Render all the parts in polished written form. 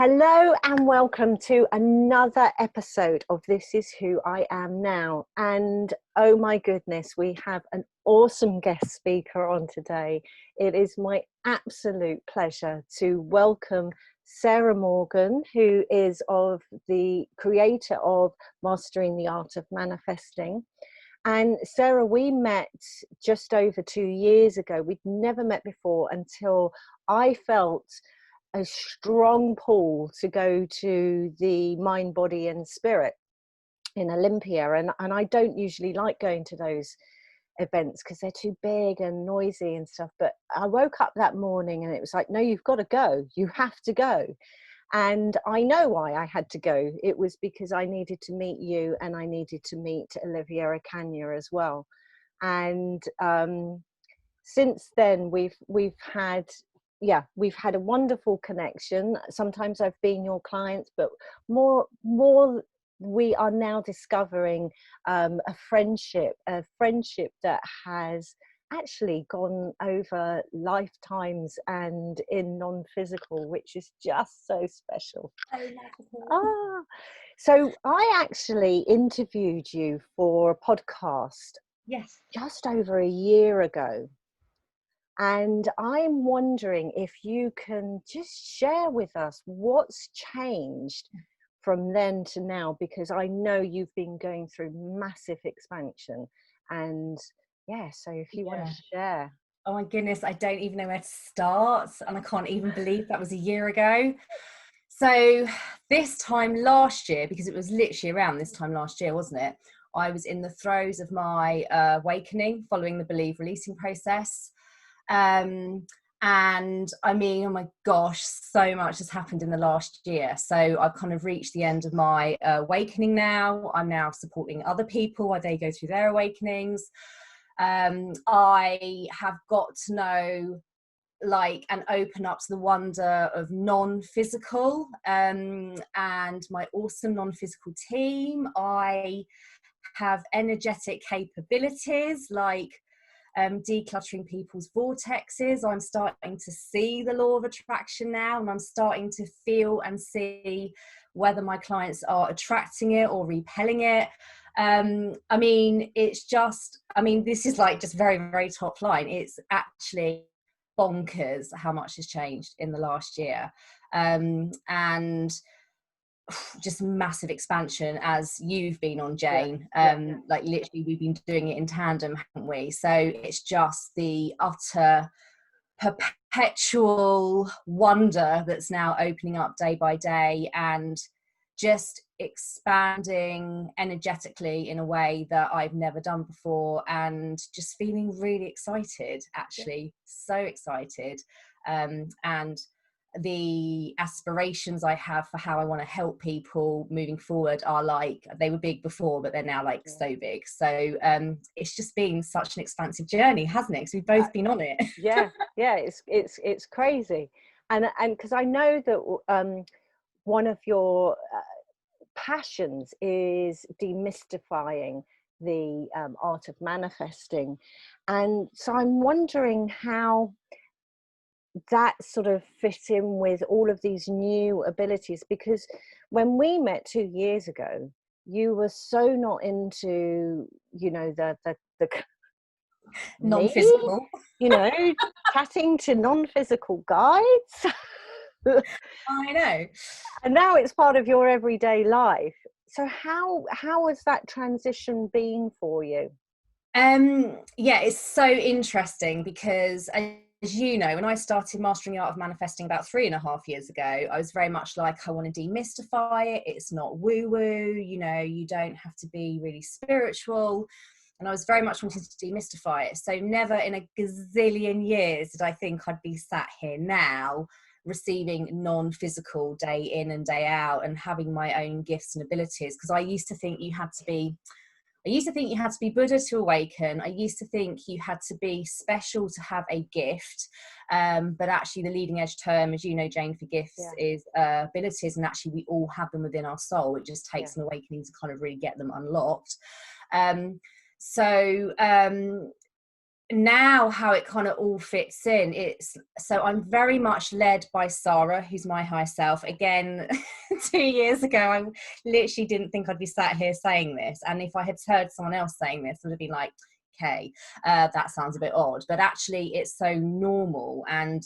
Hello and welcome to another episode of This Is Who I Am Now. And oh my goodness, we have an awesome guest speaker on today. It is my absolute pleasure to welcome Sarah Morgan, who is the creator of Mastering the Art of Manifesting. And Sarah, we met just over 2 years ago. We'd never met before until I felt a strong pull to go to the Mind, Body and Spirit in Olympia. And I don't usually like going to those events because they're too big and noisy and stuff. But I woke up that morning and it was like, no, you've got to go. You have to go. And I know why I had to go. It was because I needed to meet you and I needed to meet Olivia Ocaña as well. And since then we've had a wonderful connection. Sometimes I've been your client, but more we are now discovering a friendship that has actually gone over lifetimes and in non-physical, which is just so special. So I actually interviewed you for a podcast just over a year ago. And I'm wondering if you can just share with us what's changed from then to now, because I know you've been going through massive expansion. And so if you want to share. Oh my goodness, I don't even know where to start. And I can't even believe that was a year ago. So this time last year, because it was literally around this time last year, wasn't it? I was in the throes of my awakening following the Believe releasing process. And I mean, oh my gosh, so much has happened in the last year. So I've kind of reached the end of my awakening now. I'm now supporting other people while they go through their awakenings. I have got to know and open up to the wonder of non-physical and my awesome non-physical team. I have energetic capabilities like decluttering people's vortexes. I'm starting to see the law of attraction now, and I'm starting to feel and see whether my clients are attracting it or repelling it. I mean, this is just very, very top line. It's actually bonkers how much has changed in the last year. And just massive expansion, as you've been on, Jane. Like literally we've been doing it in tandem, haven't we? So it's just the utter perpetual wonder that's now opening up day by day and just expanding energetically in a way that I've never done before, and just feeling really excited, actually. So excited. And the aspirations I have for how I want to help people moving forward are they were big before, but they're now so big. So it's just been such an expansive journey, hasn't it? Because we've both been on it. It's crazy. And because I know that one of your passions is demystifying the art of manifesting, and so I'm wondering how that sort of fit in with all of these new abilities, because when we met 2 years ago, you were so not into the non-physical, chatting to non-physical guides. I know. And now it's part of your everyday life. So how has that transition been for you? It's so interesting because, as you know, when I started Mastering the Art of Manifesting about 3.5 years ago, I was very much like, I want to demystify it. It's not woo-woo, you don't have to be really spiritual. And I was very much wanting to demystify it. So never in a gazillion years did I think I'd be sat here now receiving non-physical day in and day out and having my own gifts and abilities. Because I used to think you had to be Buddha to awaken. I used to think you had to be special to have a gift. But actually the leading edge term, as you know, Jane, for gifts is abilities. And actually we all have them within our soul. It just takes an awakening to kind of really get them unlocked. now how it kind of all fits in, it's so I'm very much led by Sarah, who's my higher self. Again, 2 years ago I literally didn't think I'd be sat here saying this, and if I had heard someone else saying this, I would have been like, okay, that sounds a bit odd, but actually it's so normal. And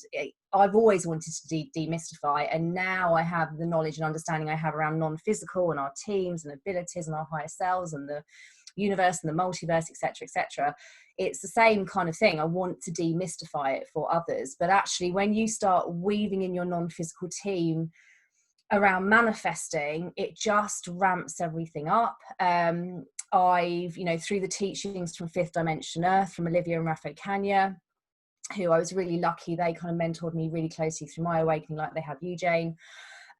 I've always wanted to demystify, and now I have the knowledge and understanding I have around non-physical and our teams and abilities and our higher selves and the universe and the multiverse, etc., etc. It's the same kind of thing. I want to demystify it for others, but actually when you start weaving in your non-physical team around manifesting, it just ramps everything up. I've, through the teachings from Fifth Dimension Earth, from Olivia and Rafa Kanya, who I was really lucky, they kind of mentored me really closely through my awakening, like they have you, Jane.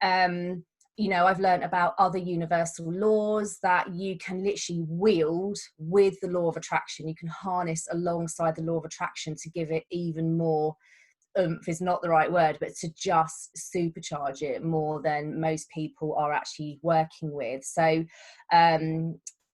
I've learned about other universal laws that you can literally wield with the law of attraction. You can harness alongside the law of attraction to give it even more oomph, is not the right word, but to just supercharge it more than most people are actually working with. So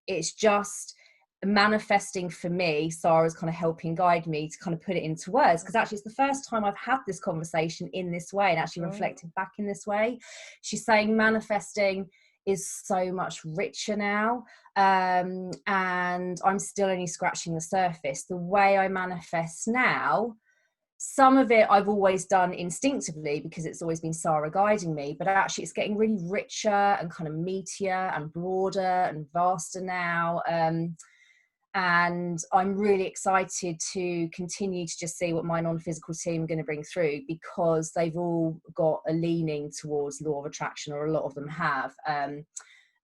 it's just manifesting for me. Sarah's kind of helping guide me to kind of put it into words, because actually it's the first time I've had this conversation in this way and actually reflected back in this way. She's saying manifesting is so much richer now, and I'm still only scratching the surface. The way I manifest now, some of it I've always done instinctively because it's always been Sarah guiding me, but actually it's getting really richer and kind of meatier and broader and vaster now. And I'm really excited to continue to just see what my non-physical team are going to bring through, because they've all got a leaning towards law of attraction, or a lot of them have.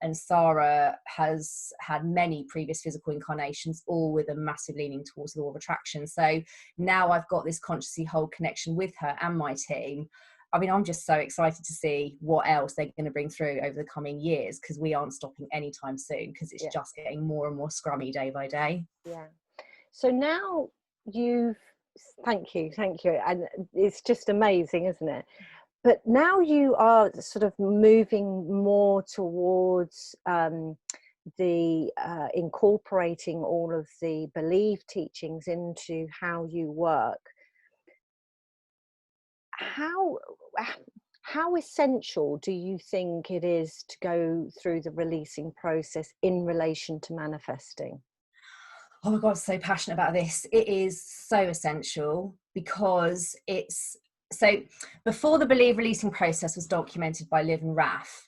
And Sarah has had many previous physical incarnations, all with a massive leaning towards law of attraction. So now I've got this consciously whole connection with her and my team. I mean, I'm just so excited to see what else they're going to bring through over the coming years, because we aren't stopping anytime soon, because it's just getting more and more scrummy day by day. Yeah. So now thank you. And it's just amazing, isn't it? But now you are sort of moving more towards the incorporating all of the belief teachings into how you work. How essential do you think it is to go through the releasing process in relation to manifesting? Oh my God, I'm so passionate about this. It is so essential, because so before the belief releasing process was documented by Liv and Raf,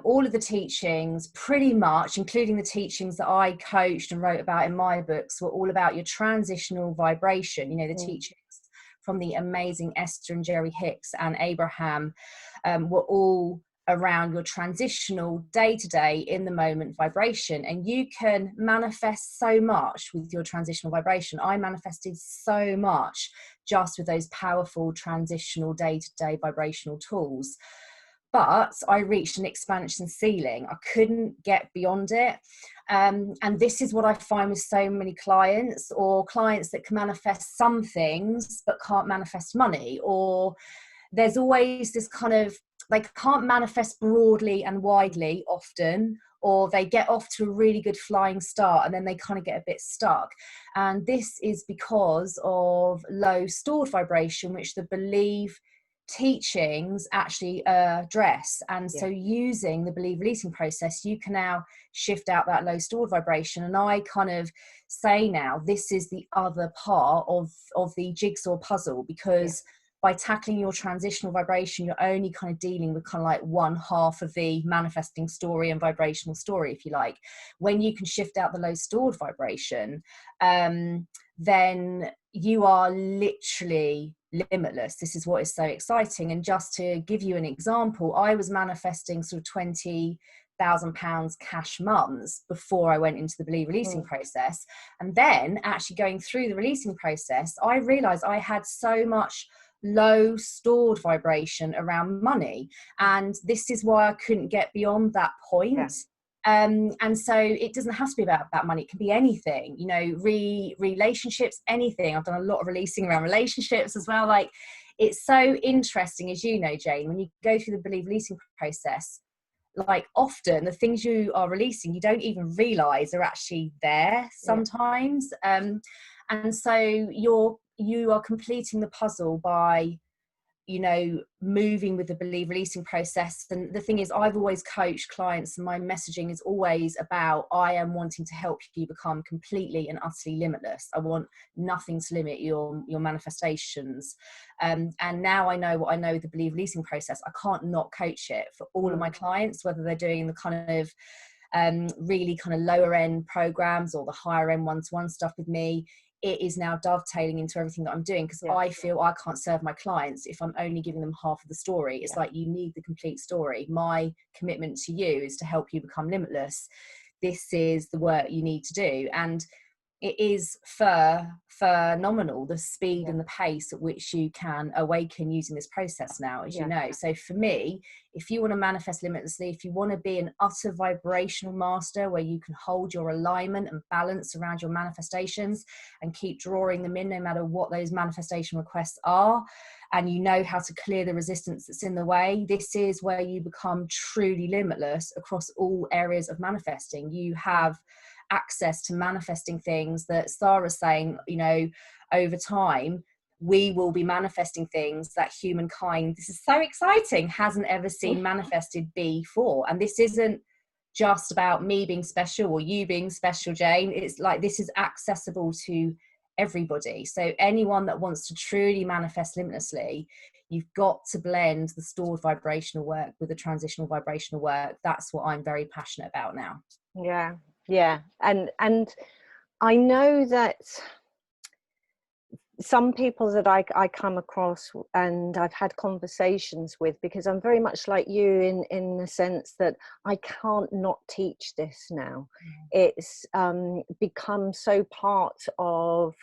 all of the teachings, pretty much, including the teachings that I coached and wrote about in my books, were all about your transitional vibration. The teachings from the amazing Esther and Jerry Hicks and Abraham were all around your transitional day-to-day in the moment vibration. And you can manifest so much with your transitional vibration. I manifested so much just with those powerful transitional day-to-day vibrational tools. But I reached an expansion ceiling. I couldn't get beyond it. And this is what I find with so many clients, or clients that can manifest some things but can't manifest money, or there's always this kind of, they can't manifest broadly and widely often, or they get off to a really good flying start and then they kind of get a bit stuck. And this is because of low stored vibration, which the belief teachings actually address. And so using the belief releasing process, you can now shift out that low stored vibration. And I kind of say now, this is the other part of the jigsaw puzzle, because by tackling your transitional vibration, you're only kind of dealing with kind of like one half of the manifesting story and vibrational story, if you like. When you can shift out the low stored vibration, then you are literally limitless. This is what is so exciting. And just to give you an example, I was manifesting sort of £20,000 cash months before I went into the belief releasing process. And then actually going through the releasing process, I realized I had so much low stored vibration around money, and this is why I couldn't get beyond that point. And so it doesn't have to be about money. It can be anything, relationships, anything. I've done a lot of releasing around relationships as well. Like, it's so interesting, as you know, Jane, when you go through the belief releasing process, like often the things you are releasing, you don't even realize are actually there sometimes. And so you are completing the puzzle by, you know, moving with the believe releasing process. And the thing is, I've always coached clients, and my messaging is always about, I am wanting to help you become completely and utterly limitless. I want nothing to limit your manifestations. And now I know what I know with the believe releasing process. I can't not coach it for all of my clients, whether they're doing the kind of really kind of lower end programs or the higher end one-to-one stuff with me. It is now dovetailing into everything that I'm doing, because I feel I can't serve my clients if I'm only giving them half of the story. It's like, you need the complete story. My commitment to you is to help you become limitless. This is the work you need to do. And it is phenomenal, the speed and the pace at which you can awaken using this process now, as you know. So for me, if you want to manifest limitlessly, if you want to be an utter vibrational master where you can hold your alignment and balance around your manifestations and keep drawing them in no matter what those manifestation requests are, and you know how to clear the resistance that's in the way, this is where you become truly limitless across all areas of manifesting. You have access to manifesting things that Sarah's saying, you know, over time, we will be manifesting things that humankind, this is so exciting, hasn't ever seen manifested before. And this isn't just about me being special or you being special, Jane. It's like, this is accessible to everybody. So anyone that wants to truly manifest limitlessly, you've got to blend the stored vibrational work with the transitional vibrational work. That's what I'm very passionate about now. Yeah. And I know that some people that I come across and I've had conversations with, because I'm very much like you in the sense that I can't not teach this now. It's become so part of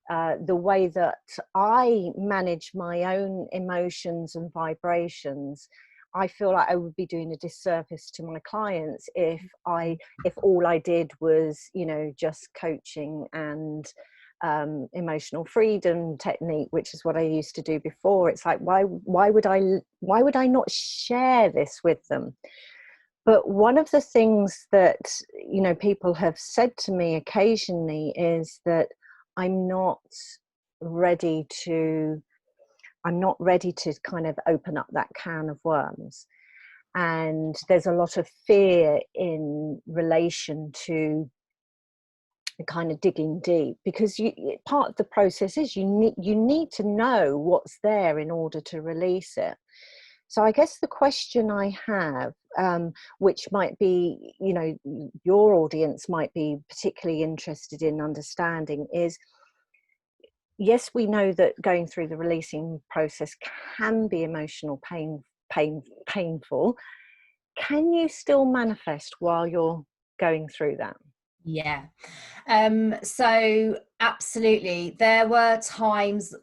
the way that I manage my own emotions and vibrations. I feel like I would be doing a disservice to my clients if all I did was, you know, just coaching and emotional freedom technique, which is what I used to do before. It's like, why would I not share this with them? But one of the things that, you know, people have said to me occasionally is that I'm not ready to kind of open up that can of worms. And there's a lot of fear in relation to kind of digging deep, because part of the process is you need to know what's there in order to release it. So I guess the question I have, which might be, you know, your audience might be particularly interested in understanding, is, yes, we know that going through the releasing process can be emotional painful. Can you still manifest while you're going through that? Yeah. So absolutely. There were times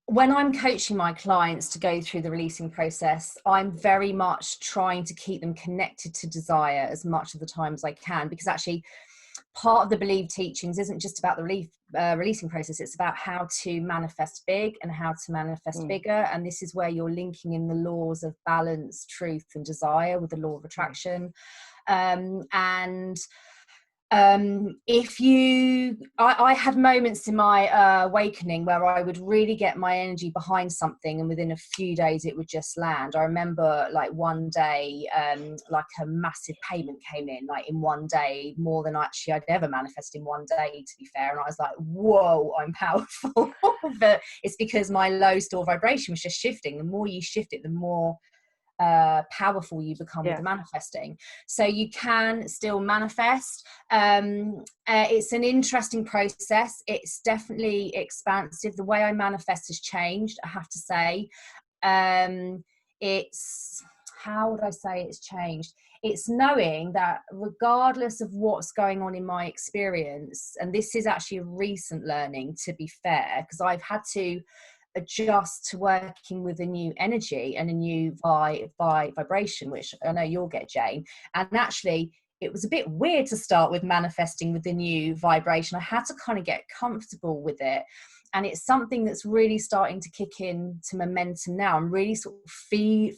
when I'm coaching my clients to go through the releasing process, I'm very much trying to keep them connected to desire as much of the time as I can, because actually part of the Believe teachings isn't just about the releasing process. It's about how to manifest big and how to manifest bigger. And this is where you're linking in the laws of balance, truth, and desire with the law of attraction. I had moments in my awakening where I would really get my energy behind something, and within a few days it would just land. I remember like one day, like a massive payment came in, like in one day, more than actually I'd ever manifested in one day, to be fair. And I was like, whoa, I'm powerful. But it's because my low store vibration was just shifting. The more you shift it, the more powerful you become with the manifesting. So you can still manifest. It's an interesting process. It's definitely expansive. The way I manifest has changed, I have to say. It's, how would I say it's changed? It's knowing that regardless of what's going on in my experience, and this is actually a recent learning, to be fair, because I've had to adjust to working with a new energy and a new vibration, which I know you'll get, Jane. And actually, it was a bit weird to start with manifesting with the new vibration. I had to kind of get comfortable with it. And it's something that's really starting to kick in to momentum now. I'm really sort of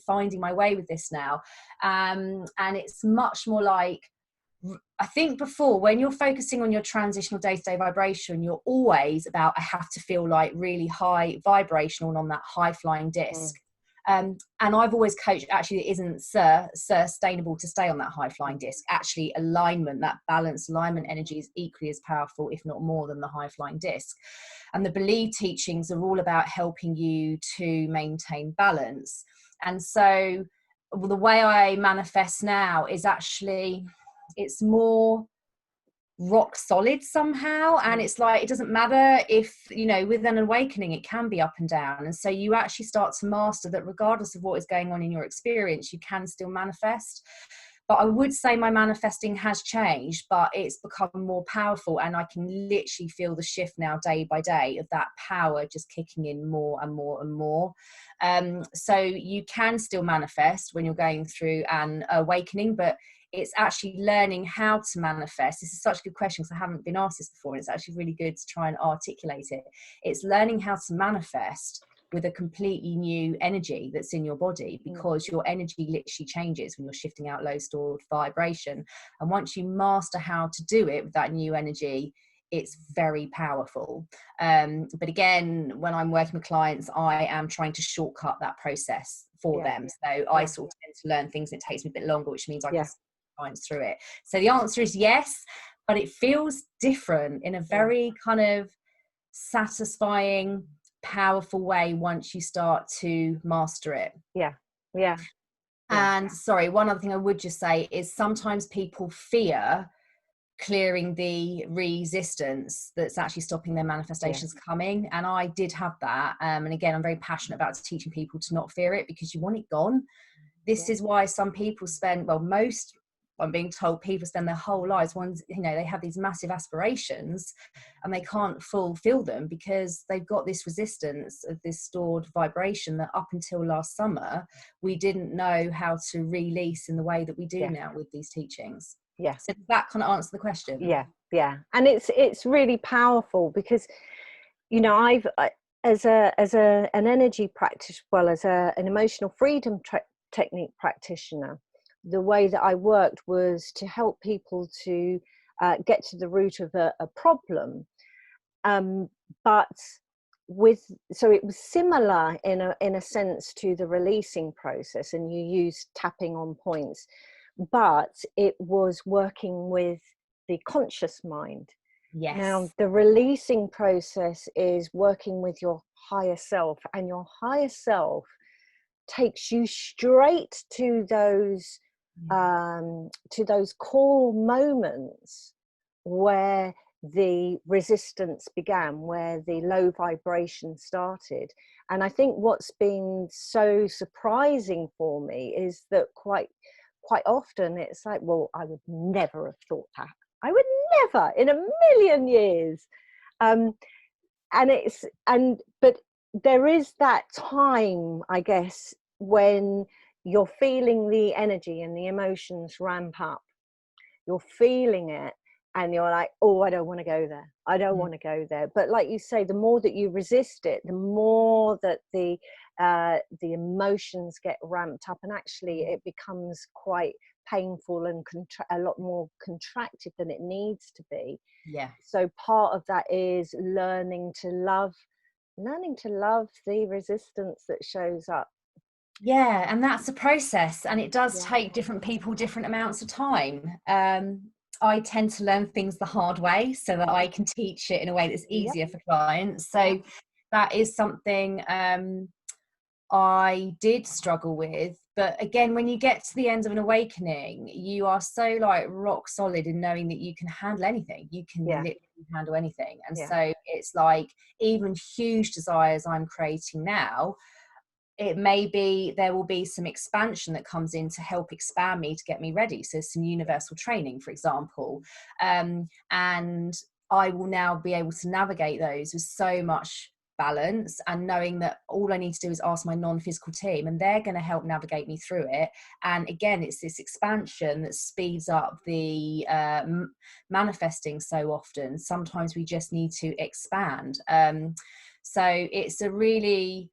finding my way with this now. And it's much more like I think before, when you're focusing on your transitional day-to-day vibration, you're always about, I have to feel like really high vibrational and on that high flying disc. And I've always coached, actually, it isn't sustainable to stay on that high flying disc. Actually, alignment, that balanced alignment energy, is equally as powerful, if not more, than the high flying disc. And the Believe teachings are all about helping you to maintain balance. And so the way I manifest now is actually, it's more rock solid somehow, and it's like, it doesn't matter if, you know, with an awakening it can be up and down, and so you actually start to master that regardless of what is going on in your experience, you can still manifest. But I would say my manifesting has changed, but it's become more powerful, and I can literally feel the shift now day by day of that power just kicking in more and more and more. So you can still manifest when you're going through an awakening, but it's actually learning how to manifest. This is such a good question because I haven't been asked this before, and it's actually really good to try and articulate it. It's learning how to manifest with a completely new energy that's in your body, because your energy literally changes when you're shifting out low stored vibration. And once you master how to do it with that new energy, it's very powerful. But again, when I'm working with clients, I am trying to shortcut that process for them. So I sort of tend to learn things and it takes me a bit longer, which means I can clients through it. So the answer is yes, but it feels different in a very kind of satisfying, powerful way once you start to master it. And sorry, one other thing I would just say is sometimes people fear clearing the resistance that's actually stopping their manifestations coming, and I did have that, and again, I'm very passionate about teaching people to not fear it, because you want it gone. This is why some people spend, well, most, I'm being told, people spend their whole lives, ones, you know, they have these massive aspirations and they can't fulfill them because they've got this resistance of this stored vibration that up until last summer we didn't know how to release in the way that we do now with these teachings. So does that kind of answer the question? And it's really powerful because, you know, as an energy practitioner, well, as an emotional freedom technique practitioner, the way that I worked was to help people to get to the root of a problem, but so it was similar in a sense to the releasing process, and you use tapping on points, but it was working with the conscious mind. Now the releasing process is working with your higher self, and your higher self takes you straight to those core moments where the resistance began, where the low vibration started. And I think what's been so surprising for me is that quite often it's like, well, I would never have thought that. I would never in a million years. But there is that time, I guess, when you're feeling the energy and the emotions ramp up. You're feeling it and you're like, oh, I don't want to go there. I don't want to go there. But like you say, the more that you resist it, the more that the emotions get ramped up, and actually it becomes quite painful and a lot more contracted than it needs to be. So part of that is learning to love the resistance that shows up. And that's a process, and it does take different people different amounts of time. I tend to learn things the hard way so that I can teach it in a way that's easier for clients. So that is something I did struggle with. But again, when you get to the end of an awakening, you are so like rock solid in knowing that you can handle anything. You can literally handle anything. And so it's like, even huge desires I'm creating now, it may be there will be some expansion that comes in to help expand me, to get me ready. So some universal training, for example, and I will now be able to navigate those with so much balance, and knowing that all I need to do is ask my non-physical team and they're going to help navigate me through it. And again, it's this expansion that speeds up the manifesting so often. Sometimes we just need to expand. So it's a really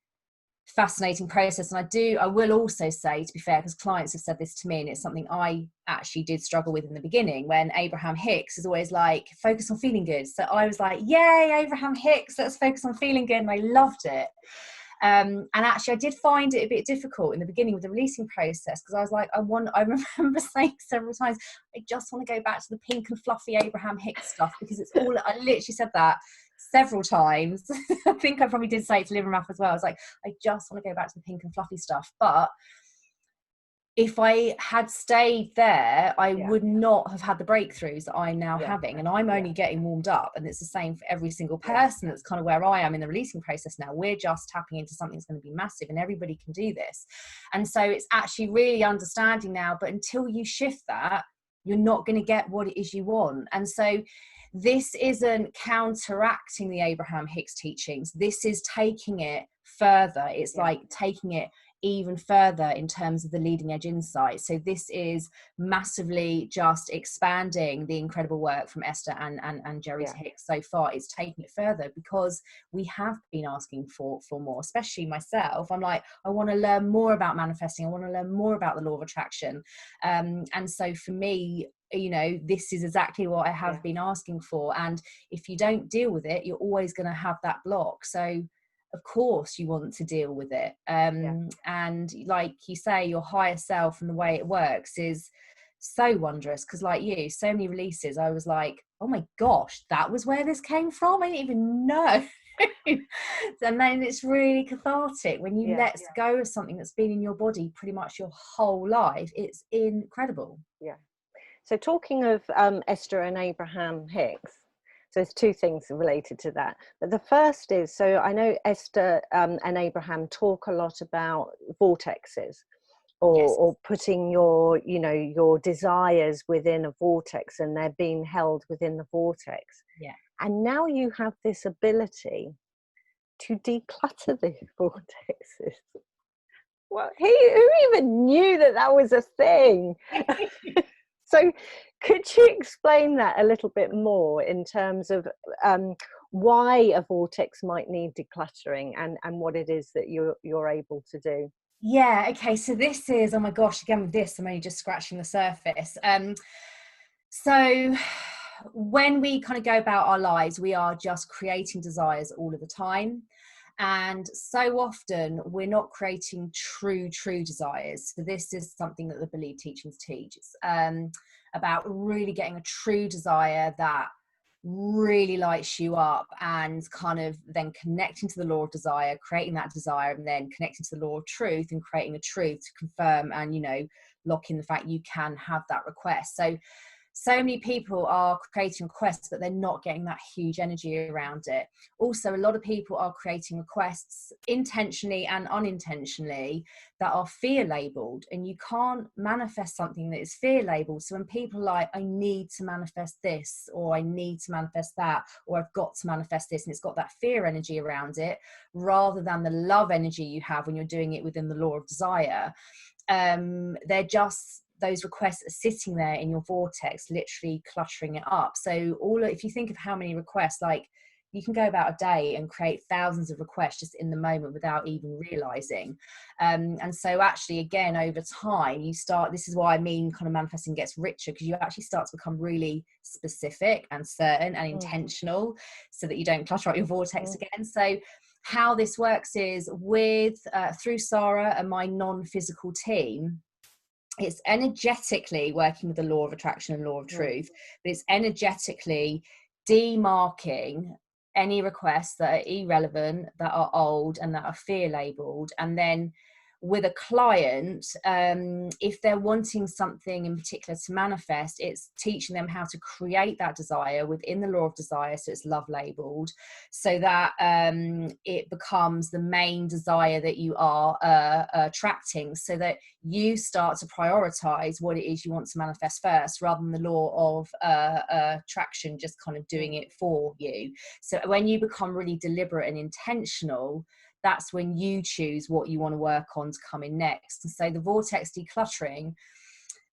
fascinating process. And I will also say, to be fair, because clients have said this to me, and it's something I actually did struggle with in the beginning, when Abraham Hicks is always like, focus on feeling good. So I was like, yay, Abraham Hicks, let's focus on feeling good. And I loved it. And actually I did find it a bit difficult in the beginning with the releasing process, because I was like, I remember saying several times, I just want to go back to the pink and fluffy Abraham Hicks stuff, because it's all, I literally said that several times. I think I probably did say it to Liver Map as well. I was like, I just want to go back to the pink and fluffy stuff. But if I had stayed there, I would not have had the breakthroughs that I'm now having. And I'm only getting warmed up. And it's the same for every single person. That's kind of where I am in the releasing process now. We're just tapping into something that's going to be massive, and everybody can do this. And so it's actually really understanding now, but until you shift that, you're not going to get what it is you want. And so this isn't counteracting the Abraham Hicks teachings. This is taking it further. It's like taking it even further in terms of the leading edge insight. So this is massively just expanding the incredible work from Esther and Jerry Hicks so far. It's taking it further, because we have been asking for more, especially myself. I'm like, I want to learn more about manifesting. I want to learn more about the law of attraction. And so for me, you know, this is exactly what I have been asking for. And if you don't deal with it, you're always going to have that block. So of course you want to deal with it. And like you say, your higher self and the way it works is so wondrous, because like you, so many releases I was like, oh my gosh, that was where this came from, I didn't even know. And then it's really cathartic when you let go of something that's been in your body pretty much your whole life. It's incredible. So talking of Esther and Abraham Hicks, so there's two things related to that. But the first is, so I know Esther and Abraham talk a lot about vortexes, or putting your, you know, your desires within a vortex, and they're being held within the vortex. And now you have this ability to declutter the vortexes. Well, who even knew that was a thing? So could you explain that a little bit more in terms of why a vortex might need decluttering, and what it is that you're able to do? Yeah, okay, so this is, oh my gosh, again with this, I'm only just scratching the surface. So when we kind of go about our lives, we are just creating desires all of the time. And so often we're not creating true desires. So this is something that the Believe teachings teach. It's about really getting a true desire that really lights you up, and kind of then connecting to the law of desire, creating that desire, and then connecting to the law of truth and creating a truth to confirm and, you know, lock in the fact you can have that request. So many people are creating requests, but they're not getting that huge energy around it. Also, a lot of people are creating requests intentionally and unintentionally that are fear labeled, and you can't manifest something that is fear labeled. So when people are like, I need to manifest this, or I need to manifest that, or I've got to manifest this, and it's got that fear energy around it, rather than the love energy you have when you're doing it within the law of desire, they're just, those requests are sitting there in your vortex, literally cluttering it up. So if you think of how many requests, like you can go about a day and create thousands of requests just in the moment without even realizing. And so actually, again, over time, you start, this is why I mean kind of manifesting gets richer, because you actually start to become really specific and certain and intentional, so that you don't clutter up your vortex again. So how this works is through Sarah and my non-physical team, it's energetically working with the law of attraction and law of truth, but it's energetically demarking any requests that are irrelevant, that are old, and that are fear labeled. And then with a client, if they're wanting something in particular to manifest, it's teaching them how to create that desire within the law of desire, so it's love labeled, so that it becomes the main desire that you are attracting, so that you start to prioritize what it is you want to manifest first, rather than the law of attraction just kind of doing it for you. So when you become really deliberate and intentional, that's when you choose what you want to work on to come in next. And so the vortex decluttering,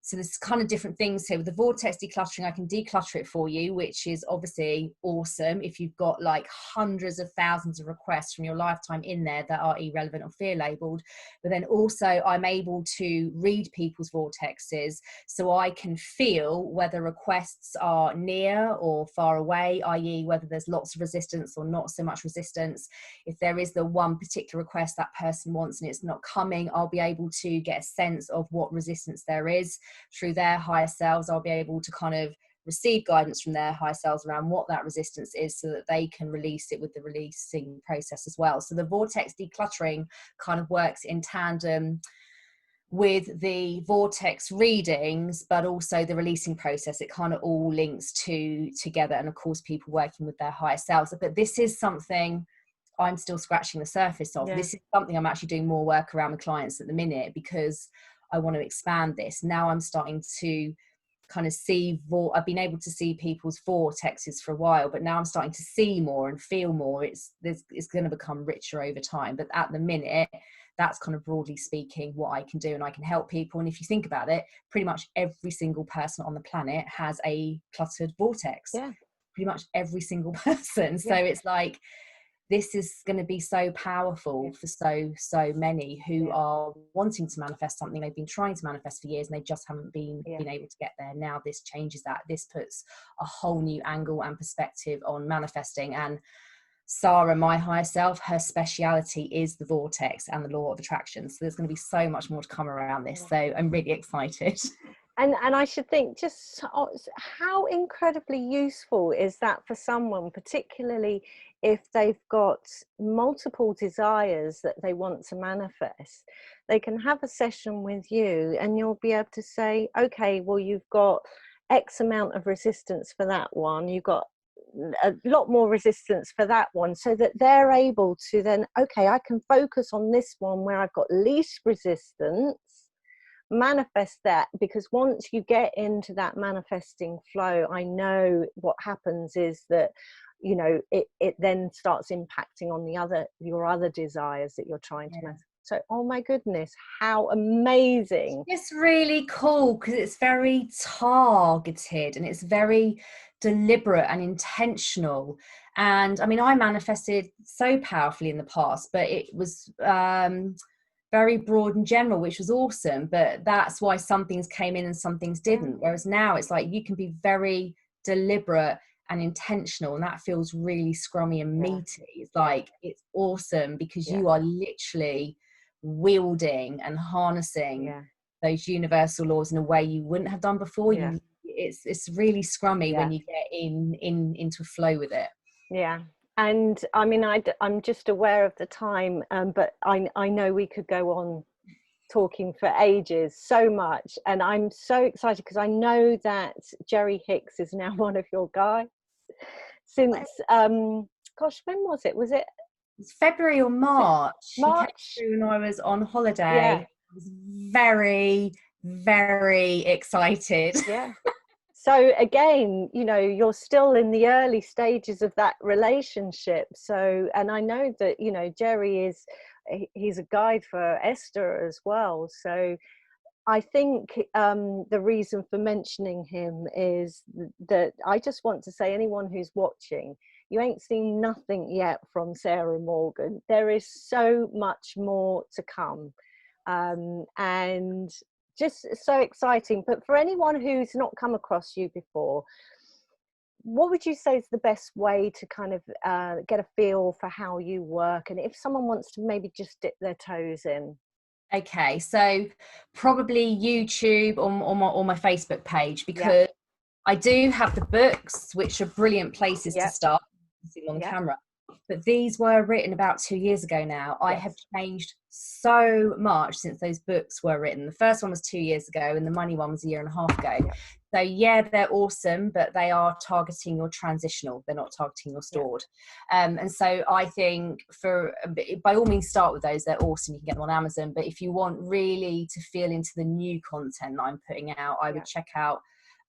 So there's kind of different things here. With the vortex decluttering, I can declutter it for you, which is obviously awesome if you've got like hundreds of thousands of requests from your lifetime in there that are irrelevant or fear labeled. But then also I'm able to read people's vortexes, so I can feel whether requests are near or far away, i.e. whether there's lots of resistance or not so much resistance. If there is the one particular request that person wants and it's not coming, I'll be able to get a sense of what resistance there is. Through their higher selves, I'll be able to kind of receive guidance from their higher selves around what that resistance is, so that they can release it with the releasing process as well. So the vortex decluttering kind of works in tandem with the vortex readings, but also the releasing process. It kind of all links together, and of course people working with their higher selves. But this is something I'm still scratching the surface of. This is something I'm actually doing more work around with clients at the minute, because I want to expand this. Now I'm starting to kind of see, I've been able to see people's vortexes for a while, but now I'm starting to see more and feel more. It's going to become richer over time. But at the minute, that's kind of broadly speaking what I can do, and I can help people. And if you think about it, pretty much every single person on the planet has a cluttered vortex. Yeah. Pretty much every single person. So it's like, this is going to be so powerful for so many who are wanting to manifest something they've been trying to manifest for years, and they just haven't been able to get there. Now this changes that. This puts a whole new angle and perspective on manifesting. And Sarah, my higher self, her speciality is the vortex and the law of attraction. So there's going to be so much more to come around this. So I'm really excited. And I should think, just how incredibly useful is that for someone, particularly if they've got multiple desires that they want to manifest. They can have a session with you and you'll be able to say, okay, well, you've got X amount of resistance for that one. You've got a lot more resistance for that one, so that they're able to then, okay, I can focus on this one where I've got least resistance, manifest that. Because once you get into that manifesting flow, I know what happens is that, you know, it then starts impacting on your other desires that you're trying to manifest. So, oh my goodness, how amazing. It's really cool because it's very targeted and it's very deliberate and intentional. And I mean, I manifested so powerfully in the past, but it was very broad and general, which was awesome. But that's why some things came in and some things didn't. Whereas now it's like you can be very deliberate and intentional, and that feels really scrummy and meaty. It's like, it's awesome because you are literally wielding and harnessing those universal laws in a way you wouldn't have done before. It's really scrummy when you get into flow with it. And I mean, I'm just aware of the time, but I know we could go on talking for ages, so much, and I'm so excited because I know that Jerry Hicks is now one of your guys since gosh, when was it? It's February or March. March. He came through when I was on holiday. I was very, very excited. So again, you know, you're still in the early stages of that relationship. So, and I know that, you know, Jerry he's a guide for Esther as well. So I think the reason for mentioning him is that I just want to say, anyone who's watching, you ain't seen nothing yet from Sarah Morgan. There is so much more to come. And just so exciting. But for anyone who's not come across you before, what would you say is the best way to kind of get a feel for how you work, and if someone wants to maybe just dip their toes in? Okay, so probably YouTube or my Facebook page, because I do have the books, which are brilliant places to start on camera. But these were written about 2 years ago now. I have changed so much since those books were written. The first one was 2 years ago and the money one was a year and a half ago. So they're awesome, but they are targeting your transitional. They're not targeting your stored. And so I think by all means, start with those. They're awesome. You can get them on Amazon. But if you want really to feel into the new content that I'm putting out, I would check out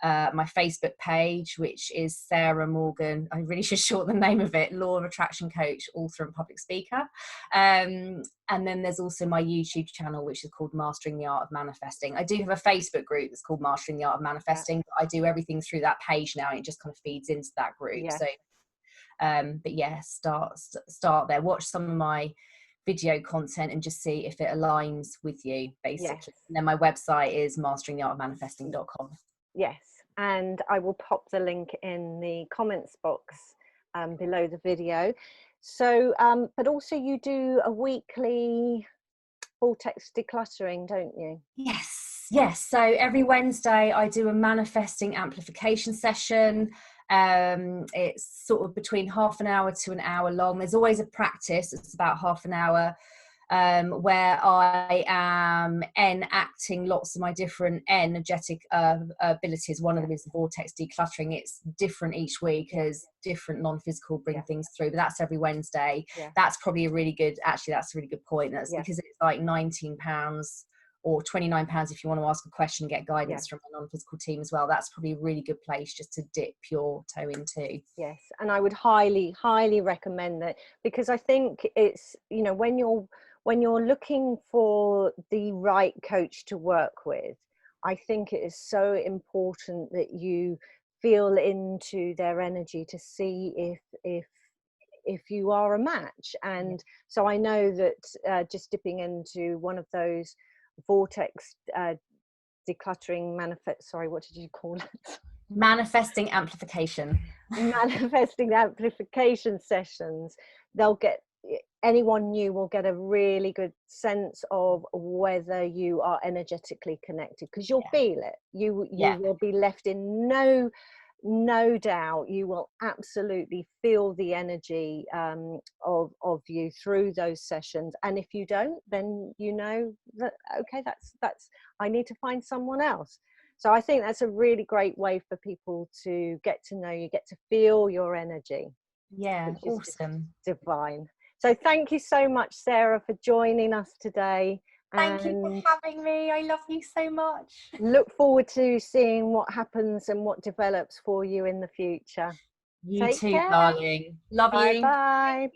my Facebook page, which is Sarah Morgan. I really should shorten the name of it. Law of Attraction Coach, author and public speaker. And then there's also my YouTube channel, which is called Mastering the Art of Manifesting. I do have a Facebook group that's called Mastering the Art of Manifesting. But I do everything through that page now. And it just kind of feeds into that group. Yeah. So, but yeah, start there. Watch some of my video content and just see if it aligns with you, basically. Yes. And then my website is masteringtheartofmanifesting.com. Yes, and I will pop the link in the comments box below the video. So, but also you do a weekly vortex decluttering, don't you? Yes. So every Wednesday I do a manifesting amplification session. It's sort of between half an hour to an hour long. There's always a practice. It's about half an hour. Where I am enacting lots of my different energetic abilities. One of them is the vortex decluttering. It's different each week as different non-physical bring things through, but that's every Wednesday. That's probably that's a really good point. That's because it's like £19 or £29 if you want to ask a question and get guidance from a non-physical team as well. That's probably a really good place just to dip your toe into. Yes, and I would highly recommend that, because I think it's, you know, when you're looking for the right coach to work with, I think it is so important that you feel into their energy to see if you are a match. And so I know that just dipping into one of those vortex decluttering what did you call it? Manifesting amplification. Manifesting amplification sessions, anyone new will get a really good sense of whether you are energetically connected, because you'll feel it. You will be left in no doubt. You will absolutely feel the energy of you through those sessions. And if you don't, then you know that, okay, that's I need to find someone else. So I think that's a really great way for people to get to know you, get to feel your energy. Yeah, awesome. Divine. So thank you so much, Sarah, for joining us today. Thank you for having me. I love you so much. Look forward to seeing what happens and what develops for you in the future. You too, darling. Love you. Bye.